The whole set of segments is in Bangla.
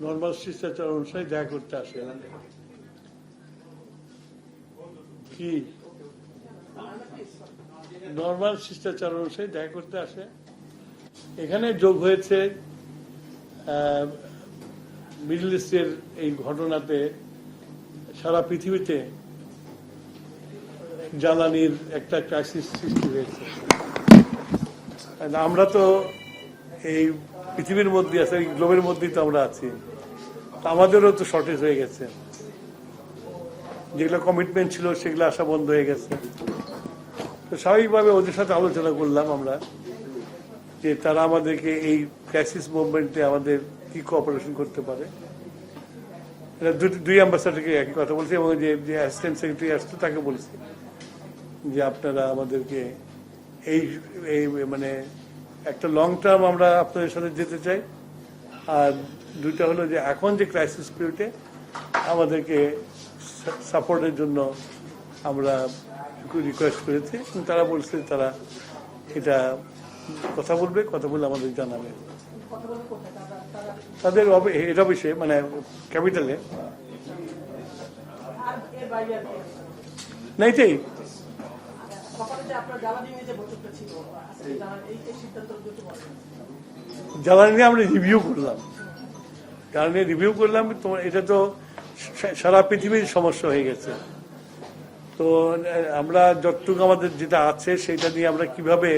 নর্মাল শিষ্টাচার অনুসারে দেখা করতে আসে কি নর্মাল শিষ্টাচার অনুসারে দেখা করতে আসে। এখানে যোগ হয়েছে মিডল ইস্টের এই ঘটনাতে সারা পৃথিবীতে জ্বালানির একটা ক্রাইসিস সৃষ্টি হয়েছে। আমরা তো এই পৃথিবীর মধ্যে আছে, এই গ্লোবের মধ্যেই তো আমরা আছি, আমাদেরও তো শর্টেজ হয়ে গেছে। যেগুলো কমিটমেন্ট ছিল সেগুলো আসা বন্ধ হয়ে গেছে। তো স্বাভাবিকভাবে ওদের সাথে আলোচনা করলাম আমরা যে তারা আমাদেরকে এই ক্রাইসিস মুভমেন্টে আমাদের কি কোঅপারেশন করতে পারে। এটা দুই অ্যাম্বাসাডারকে একই কথা বলছি এবং যে অ্যাসিস্ট্যান্ট সেক্রেটারি আসতো তাকে বলছি যে আপনারা আমাদেরকে এই মানে একটা লং টার্ম আমরা আপনাদের সাথে যেতে চাই, আর দুইটা হলো যে এখন যে ক্রাইসিস পিরিয়ডে আমাদেরকে সাপোর্টের জন্য আমরা রিকোয়েস্ট করেছি। তারা বলছে তারা এটা কথা বলে আমাদের জানাবে। তাদের এটা অবশ্যই মানে ক্যাপিটালে না, এটাই জ্বালানি নিয়ে আমরা রিভিউ করলাম। তোমার এটা তো সারা পৃথিবীর সমস্যা হয়ে গেছে। তো আমরা যতটুকু আমাদের যেটা আছে সেটা নিয়ে আমরা কিভাবে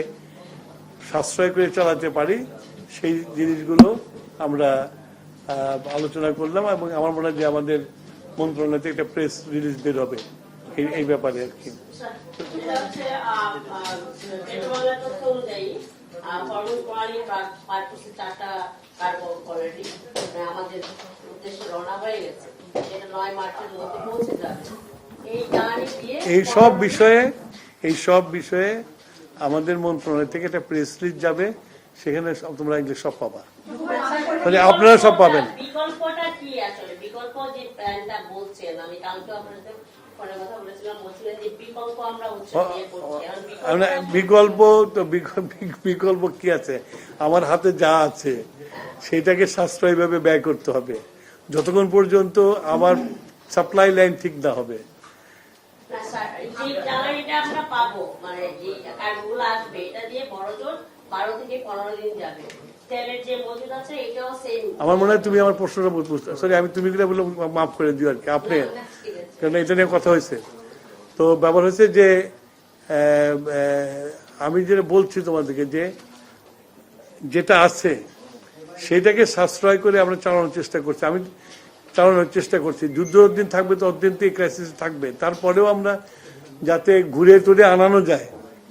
সাশ্রয় করে চালাতে পারি সেই জিনিসগুলো আমরা আলোচনা করলাম এবং আমার মনে হয় যে আমাদের মন্ত্রণালয় থেকে একটা প্রেস রিলিজ বের হবে এই ব্যাপারে আর কি। এই সব বিষয়ে আমাদের মন্ত্রণালয় থেকে একটা প্রেস রিলিজ যাবে, সেখানে তোমরা এগুলো সব পাবা, মানে আপনারা সব পাবেন। বিকল্পটা কি আসলে? বিকল্প যে প্ল্যানটা বলছেন, আমি কালকে আপনাদের ফোনে কথা বলেছিলাম, বলছিলেন যে বিকল্প আমরা বিকল্প কি আছে? আমার হাতে যা আছে সেটাকে সাশ্রয়ীভাবে ব্যয় করতে হবে যতক্ষণ পর্যন্ত আমার সাপ্লাই লাইন ঠিক না হবে। আমার মনে হয় তুমি আমার প্রশ্নটা বুঝতে, সরি আমি তুমি বলে মাফ করে দিও আর কি, আপনি কারণ এটা নিয়ে কথা হয়েছে। তো ব্যাপার হয়েছে যে আমি যেটা বলছি তোমাদেরকে যে যেটা আছে সেটাকে সাশ্রয় করে আমরা চালানোর চেষ্টা করছি। যুদ্ধ দিন থাকবে তো অতদিন তো এই ক্রাইসিস থাকবে, তারপরেও আমরা যাতে ঘুরে টুরে আনানো যায়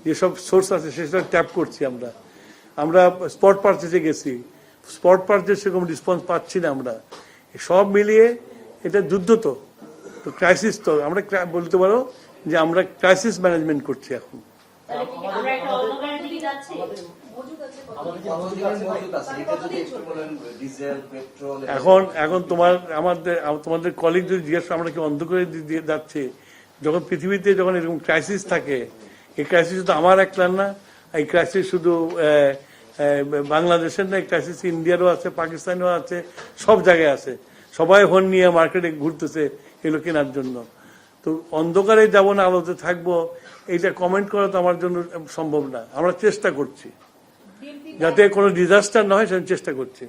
যেসব সোর্স আছে সেটা ট্যাপ করছি। আমরা স্পট পারচেসে গেছি, স্পট পারচেস সেরকম রেসপন্স পাচ্ছি না। আমরা সব মিলিয়ে এটা যুদ্ধ তো ক্রাইসিস, তো আমরা বলতে পারো যে আমরা ক্রাইসিস ম্যানেজমেন্ট করছি এখন। এখন তোমাদের কলিগ যদি জিজ্ঞাসা আমরা কি অন্ধকারে দিয়ে যাচ্ছি, যখন পৃথিবীতে যখন এরকম ক্রাইসিস থাকে, এই ক্রাইসিস তো আমার একলার না, এই ক্রাইসিস শুধু বাংলাদেশের না, এই ক্রাইসিস ইন্ডিয়ারও আছে, পাকিস্তানেও আছে, সব জায়গায় আছে। সবাই ফোন নিয়ে মার্কেটে ঘুরতেছে এগুলো কেনার জন্য। তো অন্ধকারে যাবো না আলোতে থাকবো, এইটা কমেন্ট করা তো আমার জন্য সম্ভব না। আমরা চেষ্টা করছি যাতে কোনো ডিজাস্টার না হয়, সেটা চেষ্টা করছি।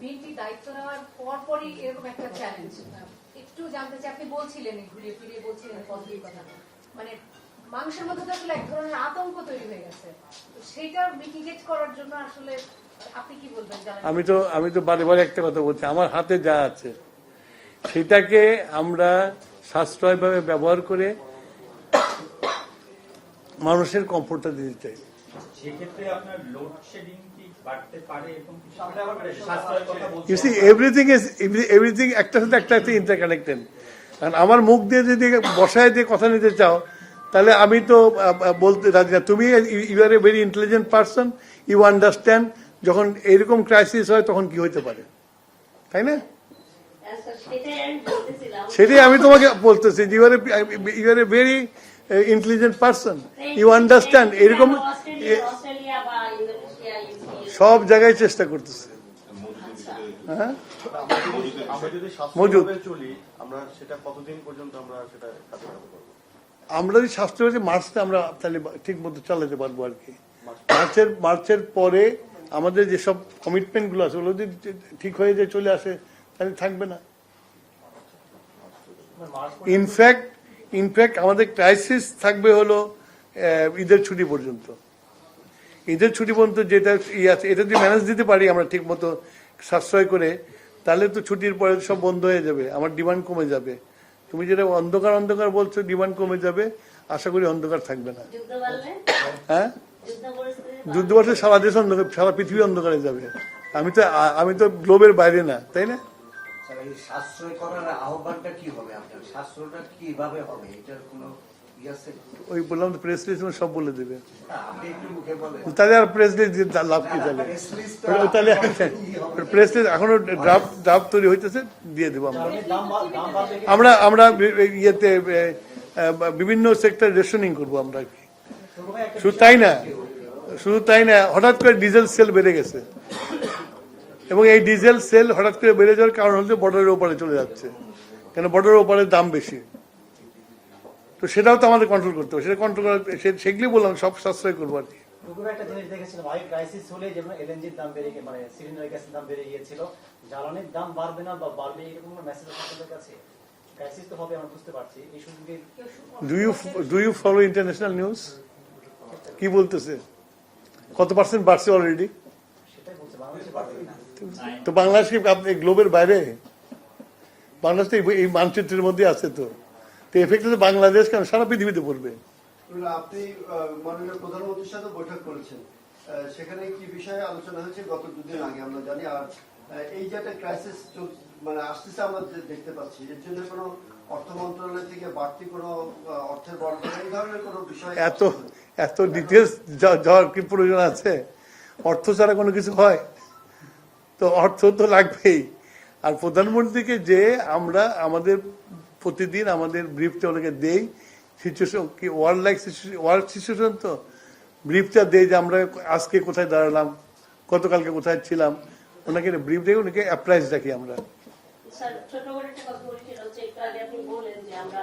মানুষের মধ্যে আসলে এক ধরনের আতঙ্ক তৈরি হয়ে গেছে, সেটা মিটিগেট করার জন্য আসলে আপনি কি বলবেন? আমি তো বারে একটা কথা বলছি, আমার হাতে যা আছে সেটাকে আমরা সাশ্রয়ভাবে ব্যবহার করে মানুষের কমফোর্টটা দিতে চাই। সেক্ষেত্রে আপনার লোডশেডিং কি বাড়তে পারে? You see, everything একটার সাথে একটা ইন্টারকানেক্টেড। কারণ আমার মুখ দিয়ে যদি বসায় দিয়ে কথা নিতে চাও তাহলে আমি তো বলতে রাজি না। তুমি you are a very intelligent person, you understand যখন এরকম ক্রাইসিস হয় তখন কি হতে পারে, তাই না? সেটাই আমি তোমাকে বলতেছি, you are a very intelligent person, you understand. এরকম সব জায়গায় চেষ্টা করতেছে। হ্যাঁ আমরা যদি মজুদ। স্বাস্থ্যভাবে চলি, আমরা সেটা কতদিন পর্যন্ত আমরা সেটা কার্যকর করবো? আমরা যদি স্বাস্থ্য মার্চে আমরা তাহলে ঠিক মতো চালাতে পারবো আর কি। মার্চের পরে আমাদের যেসব কমিটমেন্ট গুলো আছে ওগুলো যদি ঠিক হয়ে যায় চলে আসে তাহলে থাকবে না। ইনফ্যাক্ট আমাদের ক্রাইসিস থাকবে হলো ঈদের ছুটি পর্যন্ত। ঈদের ছুটি পর্যন্ত যেটা আছে এটা যদি ম্যানেজ দিতে পারি আমরা ঠিক মতো সাশ্রয় করে, তাহলে তো ছুটির পরে সব বন্ধ হয়ে যাবে, আমার ডিমান্ড কমে যাবে। তুমি যেটা অন্ধকার বলছো ডিমান্ড কমে যাবে, আশা করি অন্ধকার থাকবে না। যুদ্ধ বাড়লে হ্যাঁ, যুদ্ধ পরিস্থিতি যুদ্ধ বলতে সারা দেশ অন্ধকার, সারা পৃথিবী অন্ধকারে যাবে। আমি তো গ্লোবের বাইরে না, তাই না? স্যার, এই সাশ্রয় করার আহ্বানটা কি হবে আপনার? সাশ্রয়টা কিভাবে হবে? এটার কোনো ই আছে? ওই বললাম তো প্রেস রিলিজ সব বলে দেবে। আপনি একটু মুখে বলেন। তাহলে আর প্রেস রিলিজ লাভ কি তাহলে? তাহলে প্রেস রিলিজ এখনো ড্রাফট তৈরি হইতেছে, দিয়ে দেবো আমরা। আমরা ইয়েতে বিভিন্ন সেক্টর রেশনিং করবো আমরা আর কি। শুধু তাই না, হঠাৎ করে ডিজেল সেল বেড়ে গেছে, এবং এই ডিজেল সেল হঠাৎ করে বেড়ে যাওয়ার কারণ হচ্ছে বর্ডারের ওপারে চলে যাচ্ছে, কেন বর্ডারের ওপারে দাম বেশি। তো সেটাও তো আমাদের কন্ট্রোল করতে হবে, সেটা কন্ট্রোল করার সেগুলি বললাম সব সাশ্রয় করবো আর কি। একটা জিনিস দেখেছিলাম, আগে ক্রাইসিস হলে যেমন এলএনজির দাম বেড়ে মানে সিলিন্ডার গ্যাসের দাম বেড়ে গিয়েছিল, জ্বালানির দাম বাড়বে না বা বাড়বে এরকম মেসেজ আপনাদের কাছে? ক্রাইসিস তো হবে আমরা বুঝতে পারছি, এই সুযোগে do you follow international news? কি বলতেছে, কত পার্সেন্ট বাড়ছে অলরেডি? সেটাই বলছে, বাংলাদেশে বাড়বে না। তো বাংলাদেশ কি আপনি গ্লোবের বাইরে? বাংলাদেশ তো এই মানচিত্রের মধ্যে আছে। তো এফেক্ট তো বাংলাদেশ কেন, সারা পৃথিবীতে পড়বে। আপনি মাননীয় প্রধানমন্ত্রীর সাথে বৈঠক করেছেন, সেখানে কি বিষয়ে আলোচনা হয়েছে গত দুদিন আগে আমরা জানি। আর এই যে একটা ক্রাইসিস মানে আসতেছে আমরা দেখতে পাচ্ছি, এর জন্য কোনো অর্থ মন্ত্রণালয় থেকে বাড়তি কোনো অর্থের বরাদ্দ এই ধরনের কোনো বিষয়? এত ডিটেলস যাওয়ার কি প্রয়োজন আছে? অর্থ ছাড়া কোনো কিছু হয়? তো অর্থ তো লাগবেই। আর প্রধানমন্ত্রীকে যে আমরা আমাদের প্রতিদিন আমাদের ব্রিফটা ওনাকে দেই, সিচুয়েশন কি ওয়ার্ল্ড সিচুয়েশন, তো ব্রিফটা দেই যে আমরা আজকে কোথায় দাঁড়ালাম, গতকালকে কোথায় ছিলাম, ওনাকে ব্রিফ দিয়ে ওনাকে অ্যাপ্রাইজ রাখি আমরা। স্যার ছোট করে একটা কথা বলি, সেটা হচ্ছে একটু আগে আপনি বললেন যে আমরা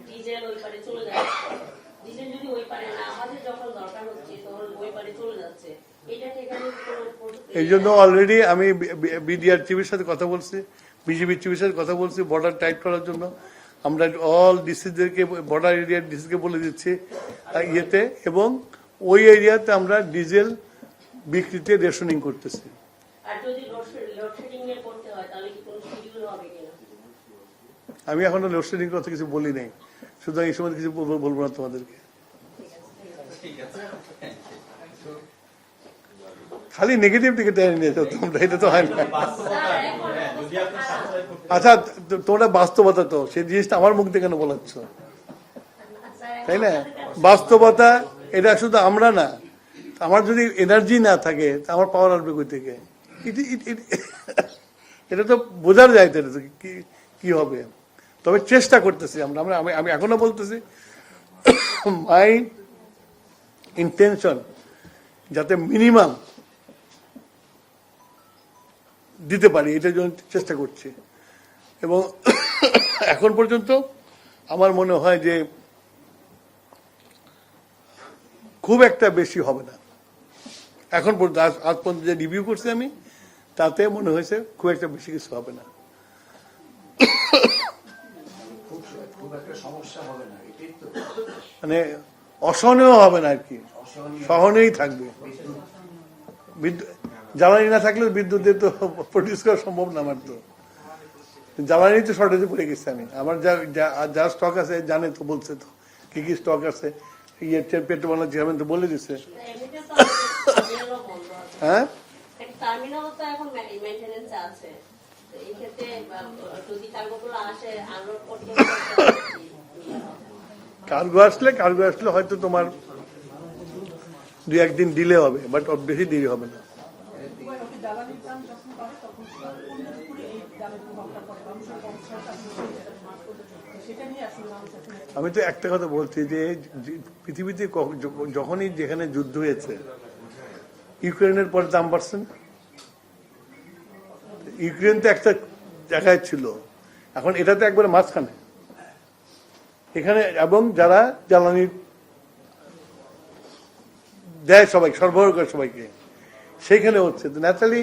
ডিজেল ওই পারে চলে যাচ্ছি। ডিজেল যদি ওই পারে না, আমাদের যখন দরকার হচ্ছে তখন ওই পারে চলে যাচ্ছে, এটা ঠিকানে এই জন্য অলরেডি আমি বিডিআর চিফের সাথে কথা বলছি, বিজিবি চিফের সাথে কথা বলছি বর্ডার টাইট করার জন্য। আমরা অল ডিসিদেরকে, বর্ডার এরিয়ার ডিসিকে বলে দিচ্ছি ইয়েতে, এবং ওই এরিয়াতে আমরা ডিজেল বিক্রিতে রেশনিং করতেছি। আর যদি লোডশেডিং এ করতে হয় তাহলে কি কোনো শিডিউল হবে কিনা? আমি এখনো লোডশেডিং কথা কিছু বলি নাই, সুতরাং এই সময় কিছু বলবো না তোমাদেরকে। খালি নেগেটিভ দিকে টেনে নিয়েছো তোমরা, এটা তো হয় না। আচ্ছা, তোমরা বাস্তবতা তো সেই জিনিসটা আমার মুখ থেকে কেন বলাচ্ছ, তাই না? বাস্তবতা এটা শুধু আমরা না, আমার যদি এনার্জি না থাকে আমার পাওয়ার আসবে কই থেকে? এটা তো বোঝার যায় তো কি হবে। তবে চেষ্টা করতেছি আমরা। আমি এখনো বলতেছি মাই ইন্টেনশন যাতে মিনিমাম দিতে পারি, এটার জন্য চেষ্টা করছি। এবং এখন পর্যন্ত আমার মনে হয় যে খুব একটা বেশি হবে না। এখন পর্যন্ত আজ পর্যন্ত যে রিভিউ করছি আমি, তাতে মনে হয়েছে খুব একটা বেশি কিছু হবে না। খুব একটা সমস্যা হবে না, এটাই তো। মানে অসহনীয় হবে না আর কি, সহনেই থাকবে। জ্বালানি না থাকলে বিদ্যুতের তো প্রডিউস করা সম্ভব না। আমার তো জ্বালানি তো শর্টেজে পড়ে গেছে। আমার যা স্টক আছে জানে তো, বলছে তো কি কি স্টক আছে, পেট্রোল চেয়ারম্যান তো বলে দিচ্ছে। হ্যাঁ, টার্মিনাল তো এখন মেইনটেনেন্স আছে, এই ক্ষেত্রে যদি কার্গোগুলো আসে আনলোড করতে কার্গো আসলে হয়তো তোমার 2-1 দিন ডিলে হবে, বাট বেশি দেরি হবে না। আমি তো একটা কথা বলছি যে পৃথিবীতে যখনই যেখানে যুদ্ধ হয়েছে, ইউক্রেনের পরে দাম বাড়ছে না? ইউক্রেন তো একটা জায়গায় ছিল, এখন এটা তো একবারে মাঝখানে এখানে, এবং যারা জ্বালানি দেয় সবাই, সরবরাহ করে সবাইকে, সেইখানে হচ্ছে। তো naturally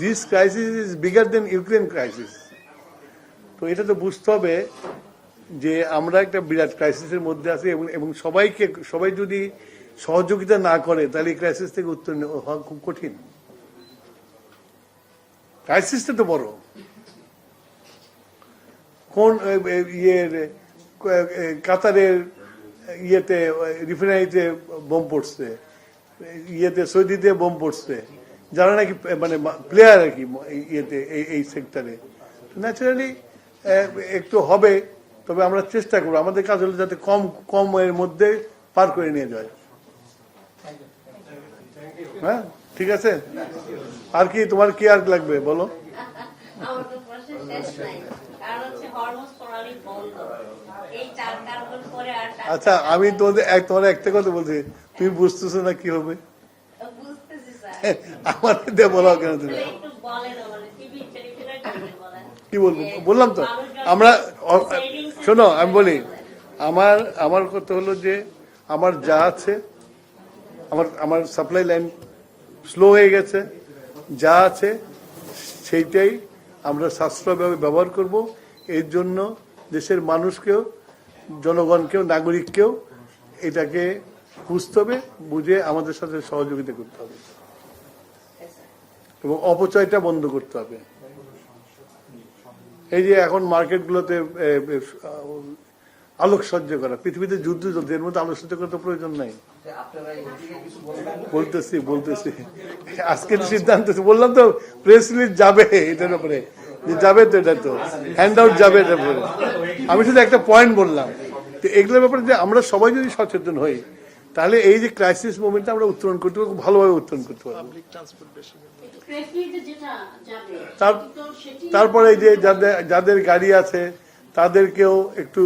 this crisis is bigger then Ukraine crisis. তো এটা তো বুঝতে হবে যে আমরা একটা বিরাট ক্রাইসিসের মধ্যে আছি, এবং সবাই যদি সহযোগিতা না করে তাহলে এই ক্রাইসিস থেকে উত্তরণ হওয়া খুব কঠিন। ক্রাইসিসটা তো বড়। কোন কাতারের ইয়েতে রিফাইনারিতে বোম পড়ছে, ইয়েতে সৌদিতে বোম পড়ছে, যারা নাকি মানে প্লেয়ার আর কি ইয়েতে এই সেক্টরে। ন্যাচারালি একটু হবে, তবে আমরা চেষ্টা করবো আমাদের কাজ হলো যাতে কম এর মধ্যে পার করে নিয়ে যায়। হ্যাঁ, ঠিক আছে। আর কি তোমার কি আর লাগবে বলো? আমার তো প্রশ্নের শেষ নাই, কারণ হচ্ছে হরমুজ প্রণালী বন্ধ, এই 4 কার্বন পরে আর আচ্ছা, আমি তোমার একটা কথা বলছি, তুমি বুঝতেছো না কি হবে? বুঝতেছি স্যার, আমার দিয়ে বলো কেন তুমি? তাহলে একটু বলেন, মানে টিভি টেলিভিশনে বলেন কি বলবো বললাম তো আমরা। শোনো, আমি বলি, আমার কথা হলো যে আমার যা আছে, আমার সাপ্লাই লাইন স্লো হয়ে গেছে, যা আছে সেইটাই আমরা সাশ্রয়ভাবে ব্যবহার করব। এর জন্য দেশের মানুষকেও, জনগণকেও, নাগরিককেও এটাকে বুঝতে হবে, বুঝে আমাদের সাথে সহযোগিতা করতে হবে এবং অপচয়টা বন্ধ করতে হবে। এই যে এখন মার্কেটগুলোতে আলোকসজ্জা করা, পৃথিবীতে যুদ্ধ চলছে, এর মধ্যে আলোকসজ্জা করার তো প্রয়োজন নাই। আপনারা এদিকে কিছু বলবেন? বলতেছি আজকের সিদ্ধান্ত বললাম তো, প্রেস রিলিজ যাবে এটার উপরে, যে যাবে তো, এটা তো হ্যান্ড আউট যাবে এটার উপরে। আমি শুধু একটা পয়েন্ট বললাম, তো এগুলোর ব্যাপারে যে আমরা সবাই যদি সচেতন হই, তাহলে এই যে ক্রাইসিস মোমেন্টে আমরা উত্তরণ করতে পারবো, ভালোভাবে উত্তরণ করতে পারবো। তারপরে এই যে যাদের গাড়ি আছে তাদেরকেও একটু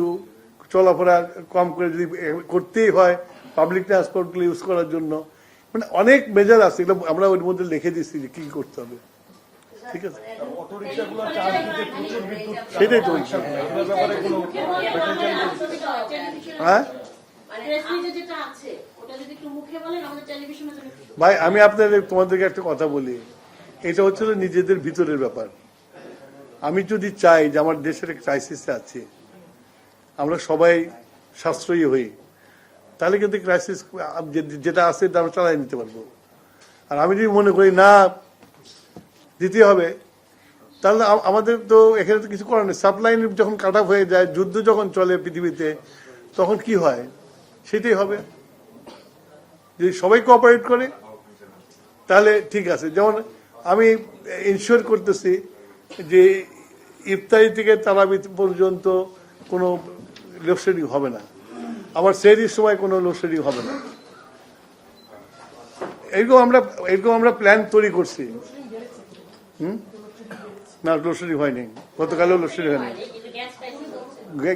চলাফেরা কম করে যদি করতেই হয়, পাবলিক ট্রান্সপোর্টগুলো ইউজ করার জন্য, মানে অনেক মেজার আছে, এগুলো আমরা ওর মধ্যে লিখে দিচ্ছি যে কি করতে হবে। ঠিক আছে, সেটাই তো। হ্যাঁ ভাই, আমি তোমাদেরকে একটা কথা বলি, এটা হচ্ছিল নিজেদের ভিতরের ব্যাপার। আমি যদি চাই যে আমার দেশের ক্রাইসিসে আছে, আমরা সবাই সাশ্রয়ী হই, তাহলে কিন্তু ক্রাইসিস যেটা আছে আমরা চালাই নিতে পারবো। আর আমি যদি মনে করি না দিতে হবে, তাহলে আমাদের তো এখানে তো কিছু করার নেই। সাপ্লাইন যখন কাট অফ হয়ে যায়, যুদ্ধ যখন চলে পৃথিবীতে, তখন কি হয় সেটাই হবে। যদি সবাই কোঅপারেট করে তাহলে ঠিক আছে। যেমন আমি ইনশিওর করতেছি যে ইফতারি থেকে তারাবি পর্যন্ত কোনো লোডশেডিং হবে না, আবার সেহরির সময় কোনো লোডশেডিং হবে না। এরকম আমরা প্ল্যান তৈরি করছি। না, লোডশেডিং হয়নি, গতকালেও লোডশেডিং হয়নি।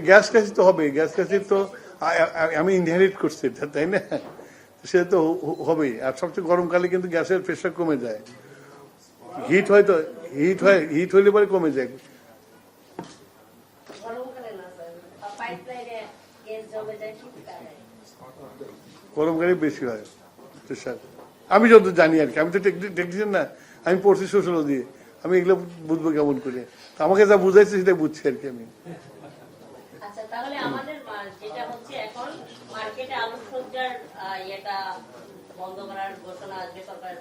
গ্যাস ক্রাইসিস তো হবে, গ্যাস ক্রাইসিস তো আমি ইনহেরিট করছি, তাই না? সে তো হবেই। আর সবচেয়ে গরমকালে কিন্তু গ্যাসের প্রেশার কমে যায়, হিট হইলে পরে কমে যায়। গরমকালে বেশি হয় প্রেশার, আমি যত জানি আর কি। আমি তো টেকনিশিয়ান না, আমি পড়ছি সোশ্যালজি, আমি এগুলো বুঝবো কেমন করে। আমাকে যা বুঝাইছে সেটা বুঝছি আর কি আমি। আচ্ছা, তাহলে আমাদের যেটা হচ্ছে এখন মার্কেটে আলোকসজ্জার ইয়েটা বন্ধ করার ঘোষণা আসবে সরকার।